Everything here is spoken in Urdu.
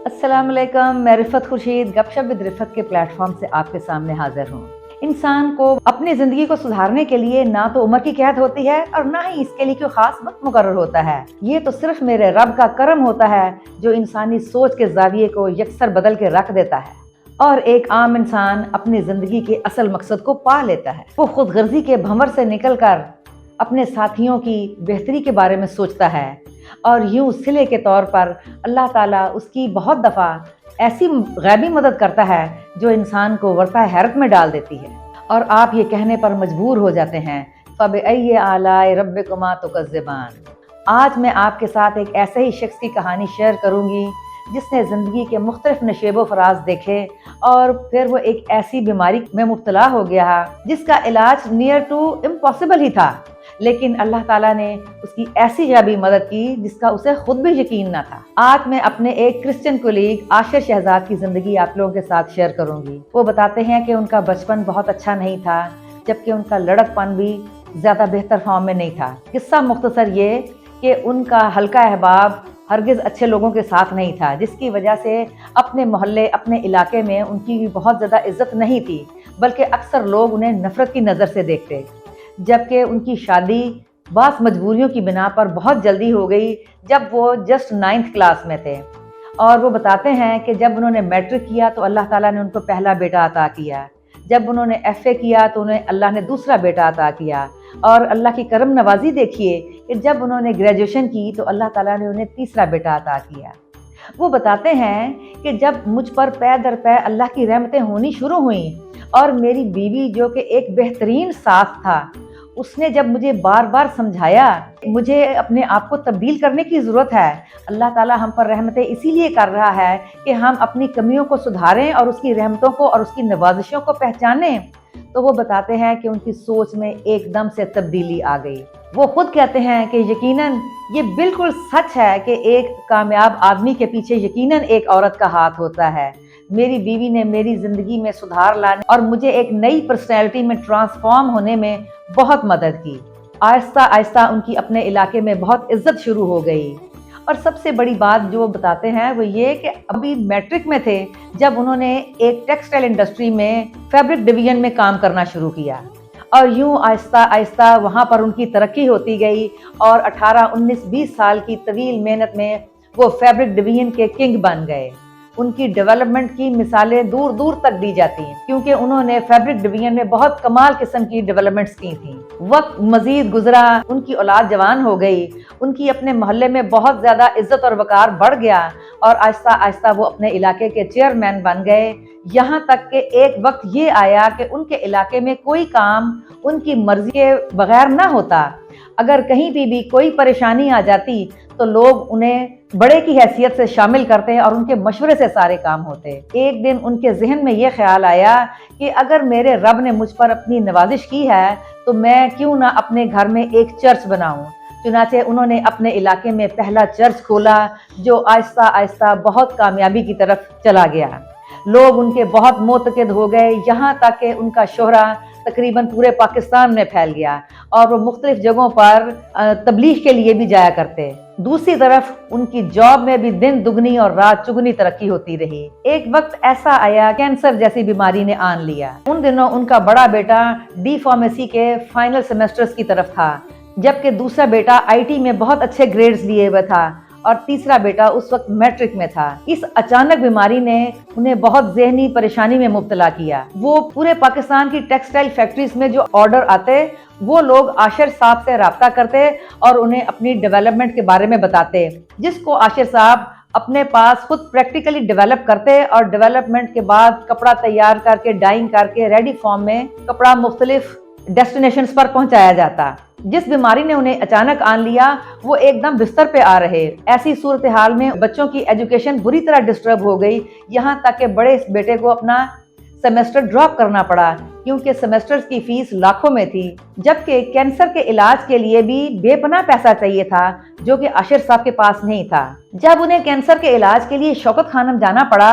السلام علیکم، میں رفت خورشید گپ شپ ود رفت کے پلیٹ فارم سے آپ کے سامنے حاضر ہوں۔ انسان کو اپنی زندگی کو سدھارنے کے لیے نہ تو عمر کی قید ہوتی ہے اور نہ ہی اس کے لیے کوئی خاص وقت مقرر ہوتا ہے۔ یہ تو صرف میرے رب کا کرم ہوتا ہے جو انسانی سوچ کے زاویے کو یکسر بدل کے رکھ دیتا ہے اور ایک عام انسان اپنی زندگی کے اصل مقصد کو پا لیتا ہے۔ وہ خود غرضی کے بھنور سے نکل کر اپنے ساتھیوں کی بہتری کے بارے میں سوچتا ہے اور یوں صلے کے طور پر اللہ تعالیٰ اس کی بہت دفعہ ایسی غیبی مدد کرتا ہے جو انسان کو ورطہ حیرت میں ڈال دیتی ہے، اور آپ یہ کہنے پر مجبور ہو جاتے ہیں فَبِأَيِّ آلَاءِ رَبِّكُمَا تُكَذِّبَانِ۔ آج میں آپ کے ساتھ ایک ایسے ہی شخص کی کہانی شیئر کروں گی جس نے زندگی کے مختلف نشیب و فراز دیکھے اور پھر وہ ایک ایسی بیماری میں مبتلا ہو گیا جس کا علاج نیئر ٹو امپاسبل ہی تھا، لیکن اللہ تعالیٰ نے اس کی ایسی غیبی مدد کی جس کا اسے خود بھی یقین نہ تھا۔ آج میں اپنے ایک کرسچن کولیگ عاشر شہزاد کی زندگی آپ لوگوں کے ساتھ شیئر کروں گی۔ وہ بتاتے ہیں کہ ان کا بچپن بہت اچھا نہیں تھا، جبکہ ان کا لڑک پن بھی زیادہ بہتر فارم میں نہیں تھا۔ قصہ مختصر یہ کہ ان کا حلقہ احباب ہرگز اچھے لوگوں کے ساتھ نہیں تھا، جس کی وجہ سے اپنے محلے اپنے علاقے میں ان کی بہت زیادہ عزت نہیں تھی، بلکہ اکثر لوگ انہیں نفرت کی نظر سے دیکھتے۔ جبکہ ان کی شادی بعض مجبوریوں کی بنا پر بہت جلدی ہو گئی جب وہ جسٹ 9th کلاس میں تھے، اور وہ بتاتے ہیں کہ جب انہوں نے میٹرک کیا تو اللہ تعالیٰ نے ان کو پہلا بیٹا عطا کیا، جب انہوں نے FA کیا تو انہیں اللہ نے دوسرا بیٹا عطا کیا، اور اللہ کی کرم نوازی دیکھیے کہ جب انہوں نے گریجویشن کی تو اللہ تعالیٰ نے انہیں تیسرا بیٹا عطا کیا۔ وہ بتاتے ہیں کہ جب مجھ پر پے در پے اللہ کی رحمتیں ہونی شروع ہوئیں اور میری بیوی جو کہ ایک بہترین ساتھ تھا، اس نے جب مجھے بار بار سمجھایا کہ مجھے اپنے آپ کو تبدیل کرنے کی ضرورت ہے، اللہ تعالیٰ ہم پر رحمتیں اسی لیے کر رہا ہے کہ ہم اپنی کمیوں کو سدھاریں اور اس کی رحمتوں کو اور اس کی نوازشوں کو پہچانیں، تو وہ بتاتے ہیں کہ ان کی سوچ میں ایک دم سے تبدیلی آ گئی۔ وہ خود کہتے ہیں کہ یقیناً یہ بالکل سچ ہے کہ ایک کامیاب آدمی کے پیچھے یقیناً ایک عورت کا ہاتھ ہوتا ہے۔ میری بیوی نے میری زندگی میں سدھار لانے اور مجھے ایک نئی پرسنالٹی میں ٹرانسفارم ہونے میں بہت مدد کی۔ آہستہ آہستہ ان کی اپنے علاقے میں بہت عزت شروع ہو گئی، اور سب سے بڑی بات جو وہ بتاتے ہیں وہ یہ کہ ابھی میٹرک میں تھے جب انہوں نے ایک ٹیکسٹائل انڈسٹری میں فیبرک ڈویژن میں کام کرنا شروع کیا، اور یوں آہستہ آہستہ وہاں پر ان کی ترقی ہوتی گئی، اور 18 19 20 سال کی طویل محنت میں وہ فیبرک ڈویژن کے کنگ بن گئے۔ ان کی ڈیولپمنٹ کی مثالیں دور دور تک دی جاتی ہیں کیونکہ انہوں نے فیبرک ڈویژن میں بہت کمال قسم کی ڈیولپمنٹس کی تھیں۔ وقت مزید گزرا، ان کی اولاد جوان ہو گئی، ان کی اپنے محلے میں بہت زیادہ عزت اور وقار بڑھ گیا، اور آہستہ آہستہ وہ اپنے علاقے کے چیئرمین بن گئے، یہاں تک کہ ایک وقت یہ آیا کہ ان کے علاقے میں کوئی کام ان کی مرضی کے بغیر نہ ہوتا۔ اگر کہیں بھی کوئی پریشانی آ جاتی تو لوگ انہیں بڑے کی حیثیت سے شامل کرتے اور ان کے مشورے سے سارے کام ہوتے۔ ایک دن ان کے ذہن میں یہ خیال آیا کہ اگر میرے رب نے مجھ پر اپنی نوازش کی ہے تو میں کیوں نہ اپنے گھر میں ایک چرچ بناؤں۔ چنانچہ انہوں نے اپنے علاقے میں پہلا چرچ کھولا جو آہستہ آہستہ بہت کامیابی کی طرف چلا گیا۔ لوگ ان کے بہت معتقد ہو گئے، یہاں تک کہ ان کا شہرہ تقریباً پورے پاکستان میں پھیل گیا، اور وہ مختلف جگہوں پر تبلیغ کے لیے بھی جایا کرتے۔ دوسری طرف ان کی جاب میں بھی دن دگنی اور رات چگنی ترقی ہوتی رہی۔ ایک وقت ایسا آیا کینسر جیسی بیماری نے آن لیا۔ ان دنوں ان کا بڑا بیٹا ڈی فارمیسی کے فائنل سیمسٹرز کی طرف تھا، جبکہ دوسرا بیٹا IT میں بہت اچھے گریڈز لیے ہوئے تھا، اور تیسرا بیٹا اس وقت میٹرک میں تھا۔ اس اچانک بیماری نے انہیں بہت ذہنی پریشانی میں مبتلا کیا۔ وہ پورے پاکستان کی ٹیکسٹائل فیکٹریز میں جو آرڈر آتے وہ لوگ عاشر صاحب سے رابطہ کرتے اور انہیں اپنی ڈیولپمنٹ کے بارے میں بتاتے، جس کو عاشر صاحب اپنے پاس خود پریکٹیکلی ڈیولپ کرتے، اور ڈیولپمنٹ کے بعد کپڑا تیار کر کے ڈائنگ کر کے ریڈی فارم میں کپڑا مختلف ڈیسٹینیشنز پر پہنچایا جاتا۔ جس بیماری نے انہیں اچانک آن لیا وہ ایک دم بستر پہ آ رہے۔ ایسی صورتحال میں بچوں کی ایجوکیشن بری طرح ڈسٹرب ہو گئی، یہاں تک کہ بڑے بیٹے کو اپنا سیمسٹر ڈراپ کرنا پڑا کیونکہ سیمسٹرز کی فیس لاکھوں میں تھی، جبکہ کینسر کے علاج کے لیے بھی بے پناہ پیسہ چاہیے تھا جو کہ عاشر صاحب کے پاس نہیں تھا۔ جب انہیں کینسر کے علاج کے لیے شوکت خانم جانا پڑا